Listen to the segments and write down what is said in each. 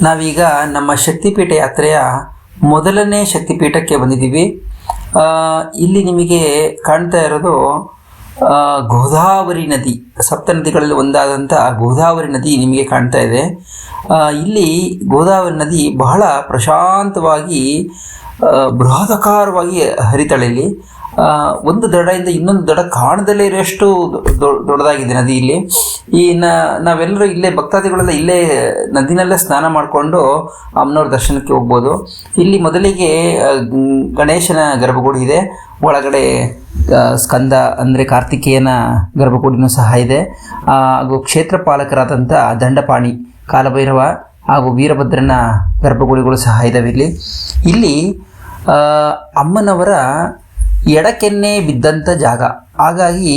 ನಾವೀಗ ನಮ್ಮ ಶಕ್ತಿಪೀಠ ಯಾತ್ರೆಯ ಮೊದಲನೇ ಶಕ್ತಿಪೀಠಕ್ಕೆ ಬಂದಿದ್ದೀವಿ. ಇಲ್ಲಿ ನಿಮಗೆ ಕಾಣ್ತಾ ಇರೋದು ಗೋದಾವರಿ ನದಿ, ಸಪ್ತ ನದಿಗಳಲ್ಲಿ ಒಂದಾದಂಥ ಗೋದಾವರಿ ನದಿ ನಿಮಗೆ ಕಾಣ್ತಾ ಇದೆ. ಇಲ್ಲಿ ಗೋದಾವರಿ ನದಿ ಬಹಳ ಪ್ರಶಾಂತವಾಗಿ ಬೃಹದಾಕಾರವಾಗಿ ಹರಿತಾಳೆ. ಇಲ್ಲಿ ಒಂದು ದಡದಿಂದ ಇನ್ನೊಂದು ದಡ ಕಾಣದಲ್ಲೇ ಇರೋಷ್ಟು ದೊಡ್ಡದಾಗಿದೆ ನದಿ. ಇಲ್ಲಿ ನಾವೆಲ್ಲರೂ ಇಲ್ಲೇ ಭಕ್ತಾದಿಗಳೆಲ್ಲ ಇಲ್ಲೇ ನದಿನಲ್ಲೇ ಸ್ನಾನ ಮಾಡಿಕೊಂಡು ಅಮ್ಮನವ್ರ ದರ್ಶನಕ್ಕೆ ಹೋಗ್ಬೋದು. ಇಲ್ಲಿ ಮೊದಲಿಗೆ ಗಣೇಶನ ಗರ್ಭಗುಡಿ ಇದೆ, ಒಳಗಡೆ ಸ್ಕಂದ ಅಂದರೆ ಕಾರ್ತಿಕೇಯನ ಗರ್ಭಗುಡಿನೂ ಸಹ ಇದೆ. ಹಾಗೂ ಕ್ಷೇತ್ರ ಪಾಲಕರಾದಂಥ ದಂಡಪಾಣಿ, ಕಾಲಭೈರವ ಹಾಗೂ ವೀರಭದ್ರನ ಗರ್ಭಗುಡಿಗಳು ಸಹ ಇದ್ದಾವೆ. ಇಲ್ಲಿ ಅಮ್ಮನವರ ಎಡಕೆನ್ನೆ ಬಿದ್ದಂಥ ಜಾಗ, ಹಾಗಾಗಿ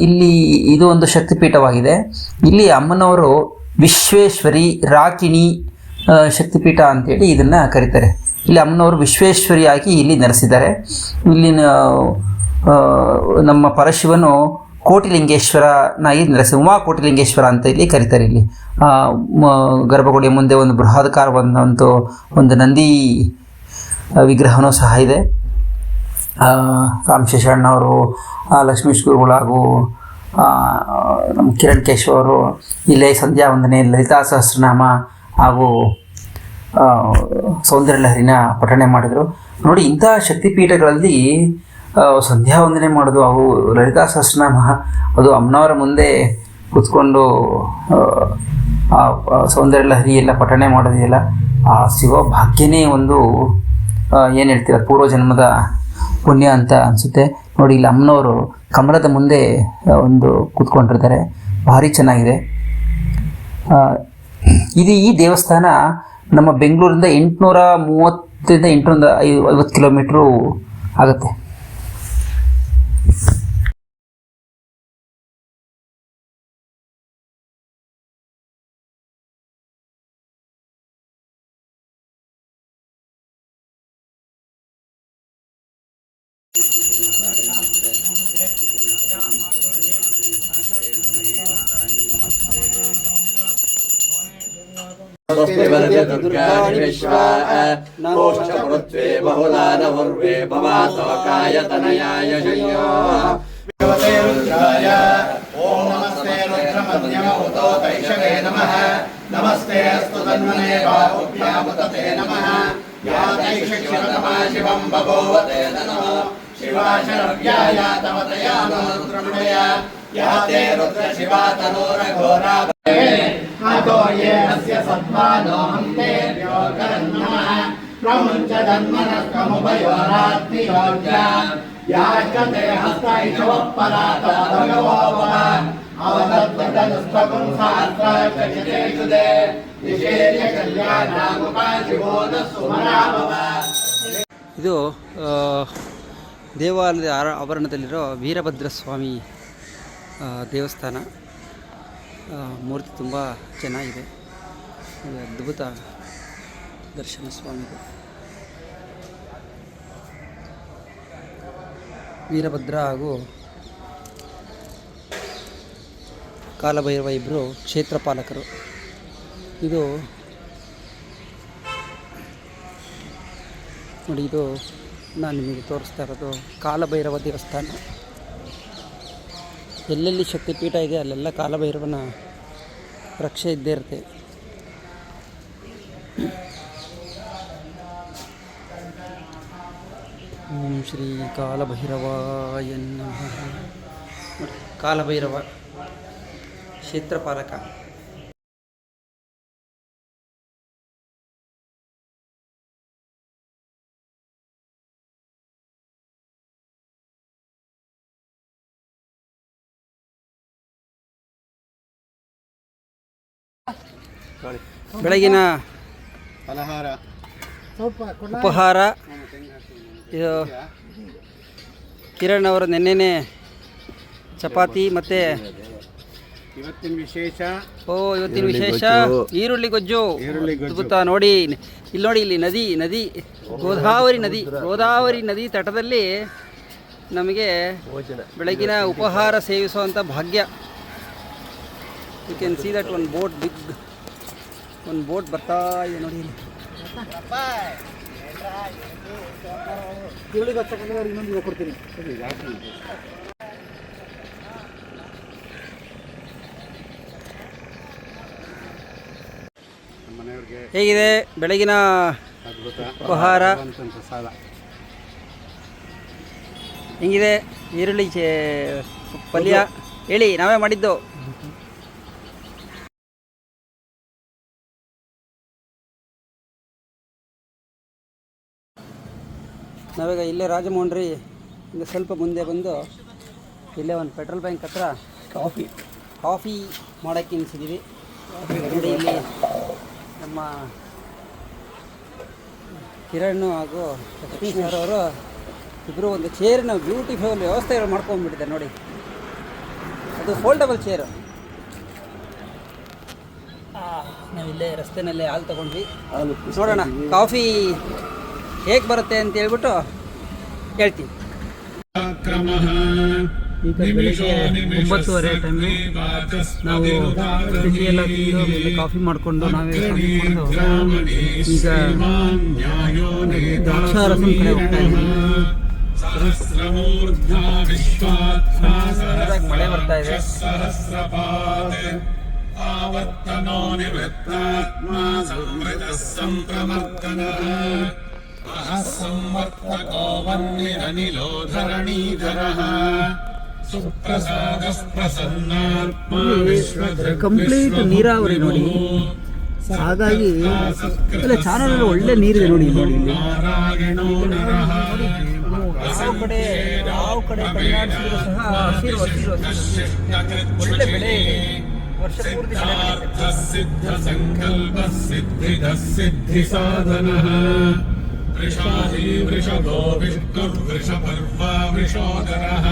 ಇಲ್ಲಿ ಇದು ಒಂದು ಶಕ್ತಿಪೀಠವಾಗಿದೆ. ಇಲ್ಲಿ ಅಮ್ಮನವರು ವಿಶ್ವೇಶ್ವರಿ ರಾಕಿಣಿ ಶಕ್ತಿಪೀಠ ಅಂತೇಳಿ ಇದನ್ನು ಕರೀತಾರೆ. ಇಲ್ಲಿ ಅಮ್ಮನವರು ವಿಶ್ವೇಶ್ವರಿಯಾಗಿ ಇಲ್ಲಿ ನೆಲೆಸಿದ್ದಾರೆ. ಇಲ್ಲಿನ ನಮ್ಮ ಪರಶಿವನು ಕೋಟಿಲಿಂಗೇಶ್ವರನಾಗಿ ಉಮಾ ಕೋಟಿಲಿಂಗೇಶ್ವರ ಅಂತ ಇಲ್ಲಿ ಕರೀತಾರೆ. ಇಲ್ಲಿ ಗರ್ಭಗುಡಿಯ ಮುಂದೆ ಒಂದು ಬೃಹದಾಕಾರವಾದಂಥ ಒಂದು ನಂದಿ ವಿಗ್ರಹವೂ ಸಹ ಇದೆ. ರಾಮಶೇಷಣ್ಣವರು, ಲಕ್ಷ್ಮೀಶ್ ಗುರುಗಳು ಹಾಗೂ ನಮ್ಮ ಕಿರಣ್ ಕೇಶವ್ ಅವರು ಇಲ್ಲೇ ಸಂಧ್ಯಾ ವಂದನೆ, ಲಲಿತಾ ಸಹಸ್ರನಾಮ ಹಾಗೂ ಸೌಂದರ್ಯ ಲಹರಿನ ಪಠಣೆ ಮಾಡಿದರು. ನೋಡಿ, ಇಂಥ ಶಕ್ತಿಪೀಠಗಳಲ್ಲಿ ಸಂಧ್ಯಾ ವಂದನೆ ಮಾಡೋದು, ಅವು ಲಲಿತಾ ಸಹಸ್ರನಾಮ, ಅದು ಅಮ್ಮನವರ ಮುಂದೆ ಕೂತ್ಕೊಂಡು ಸೌಂದರ್ಯ ಲಹರಿ ಎಲ್ಲ ಪಠಣೆ ಮಾಡೋದಿಲ್ಲ, ಆ ಸಿಗೋ ಭಾಗ್ಯನೇ ಒಂದು ಏನು ಹೇಳ್ತೀರ, ಪೂರ್ವಜನ್ಮದ ಪುಣ್ಯ ಅಂತ ಅನಿಸುತ್ತೆ. ನೋಡಿ, ಇಲ್ಲಿ ಅಮ್ಮನವರು ಕಮಲದ ಮುಂದೆ ಒಂದು ಕೂತ್ಕೊಂಡಿರ್ತಾರೆ, ಭಾರಿ ಚೆನ್ನಾಗಿದೆ. ಈ ದೇವಸ್ಥಾನ ನಮ್ಮ ಬೆಂಗಳೂರಿಂದ 830 850 ಕಿಲೋಮೀಟ್ರು ಆಗುತ್ತೆ. ದುರ್ಗಾಣಿ ವಿಶ್ವಾ ಕೋಶಪುರತ್ವೇ ಬಹುಲಾನವರ್ವೇ ಭವಾತೋಕಾಯ ತನಯಾಯ ಶಯ್ಯೋ ಭಗವತೆ ರುದ್ರಾಯ ಓಂ ನಮಸ್ತೆ ರುದ್ರಮಧ್ಯಮಭೂತೋ ಕೈಶವೇ ನಮಃ ನಮಸ್ತೆ ಅಸ್ತು ತನ್ಮನೇ ಬಾಹುಭ್ಯಾಮುತತೆ ನಮಃ ಯಾ ಕೈಶಕ್ಷರತಮಾ ಶಿವಂ ಬಭೂವತೆ ನಮಃ ಶಿವಾಶರವ್ಯಾಯ ತವತಯಾನೋ ರುದ್ರಮಣಯ ಯಾ ತೇ ರುದ್ರ ಶಿವಾ ತನೂರ ಘೋರಾ आतो ये अस्य सत्त्वानो हन्तेभ्यो करन्नमः प्रमुञ्च जन्मनस्कमुभयोरात्मियोग्या याचते हस्तैषवः परातो भगवो भव अवदत्तदनुष्पकुं सहस्राक्षजितेषु दे निषेर्य कल्याणामुपाशिवो न सुमरा भव. ಇದು ದೇವಾಲಯದ ಆವರಣದಲ್ಲಿರೋ ವೀರಭದ್ರ ಸ್ವಾಮಿ ದೇವಸ್ಥಾನ. ಮೂರ್ತಿ ತುಂಬ ಚೆನ್ನಾಗಿದೆ, ಅದ್ಭುತ ದರ್ಶನ ಸ್ವಾಮಿದು. ವೀರಭದ್ರ ಹಾಗೂ ಕಾಲಭೈರವ ಇಬ್ಬರು ಕ್ಷೇತ್ರ ಪಾಲಕರು. ಇದು ನೋಡಿ, ಇದು ನಾನು ನಿಮಗೆ ತೋರಿಸ್ತಾ ಇರೋದು ಕಾಲಭೈರವ ದೇವಸ್ಥಾನ. ಎಲ್ಲೆಲ್ಲಿ ಶಕ್ತಿಪೀಠ ಇದೆ ಅಲ್ಲೆಲ್ಲ ಕಾಲಭೈರವನ ರಕ್ಷೆ ಇದ್ದೇ ಇರುತ್ತೆ. ಓಂ ಶ್ರೀ ಕಾಲಭೈರವಾಯ ನಮಃ. ಕಾಲಭೈರವ ಕ್ಷೇತ್ರಪಾಲಕ. ಬೆಳಗಿನ ಉಪಹಾರ ಇದು ಕಿರಣ್ ಅವರು ನೆನ್ನೆನೆ ಚಪಾತಿ ಮತ್ತು ಇವತ್ತಿನ ವಿಶೇಷ ಈರುಳ್ಳಿ ಗೊಜ್ಜು. ಅದ್ಭುತ. ನೋಡಿ, ಇಲ್ಲಿ ನದಿ ಗೋದಾವರಿ ನದಿ ತಟದಲ್ಲಿ ನಮಗೆ ಬೆಳಗಿನ ಉಪಹಾರ ಸೇವಿಸುವಂಥ ಭಾಗ್ಯ. You can see that one boat, big ಒಂದು ಬೋಟ್ ಬರ್ತಾ ಇದೆ ನೋಡಿ ಇಲ್ಲಿ. ಇವಳಿಗೆ ಇನ್ನೊಂದು ಕೊಡ್ತೀನಿ. ಹೇಗಿದೆ ಬೆಳಗಿನ ಉಪಹಾರ? ಹೆಂಗಿದೆ ಈರುಳ್ಳಿ ಪಲ್ಯ? ಹೇಳಿ, ನಾವೇ ಮಾಡಿದ್ದು. ನಾವೀಗ ಇಲ್ಲೇ ರಾಜಮೋಹನ್ ಇಂದ ಸ್ವಲ್ಪ ಮುಂದೆ ಬಂದು ಇಲ್ಲೇ ಒಂದು ಪೆಟ್ರೋಲ್ ಬ್ಯಾಂಕ್ ಹತ್ರ ಕಾಫಿ ಮಾಡೋಕ್ಕೆ ನಿಲ್ಸಿದ್ದೀವಿ. ನೋಡಿ, ಇಲ್ಲಿ ನಮ್ಮ ಕಿರಣ್ ಹಾಗೂ ಲಕ್ಷ್ಮೀ ಸರ್ ಅವರು ಇಬ್ಬರು ಒಂದು ಚೇರಿನ ಬ್ಯೂಟಿಫುಲ್ ವ್ಯವಸ್ಥೆ ಮಾಡ್ಕೊಂಡ್ಬಿಟ್ಟಿದ್ದಾರೆ ನೋಡಿ. ಅದು ಫೋಲ್ಡಬಲ್ ಚೇರು. ನಾವಿಲ್ಲೇ ರಸ್ತೆನಲ್ಲೇ ಹಾಲು ತಗೊಂಡ್ವಿ. ನೋಡೋಣ ಕಾಫಿ ಹೇಗೆ ಬರುತ್ತೆ ಅಂತ ಹೇಳ್ಬಿಟ್ಟು ಹೇಳ್ತೀನಿ. ಈಗ ಬೆಳಿಗ್ಗೆ 9:30 ಟೈಮು. ನಾವು ತಿಂಡಿ ಎಲ್ಲ ತಿಂದು ಮೇಲೆ ಕಾಫಿ ಮಾಡಿಕೊಂಡು ನಾವೇ ಮಾಡಿಕೊಂಡು ಈಗ ದ್ರಾಕ್ಷಾರಸಂ ಕಡೆ ಹೋಗ್ತಾ ಇದ್ದೀವಿ. ಮಳೆ ಬರ್ತಾ ಇದೆ. ಕಂಪ್ಲೀಟ್ ನೀರಾವರಿ ನೋಡಿ, ಹಾಗಾಗಿ ಎಲ್ಲ ಚಾನಲ್ ಒಳ್ಳೆ ನೀರಿದೆ ನೋಡಿ. ನೋಡಿ ಇಲ್ಲಿ ಯಾವ ಕಡೆ ಕಣ್ಣಾಡಿಸಿದ್ರು ಸಹ ಹಸಿರು ಹಸಿರು ಹಸಿರು ಒಳ್ಳೆ ಬೆಳೆ ಇದೆ. ವರ್ಷ ಪೂರ್ತಿ ವೃಷಾಧಿ ವೃಷಭೋ ವಿಷ್ಣು ವೃಷಪರ್ವ ವೃಷೋದರಃ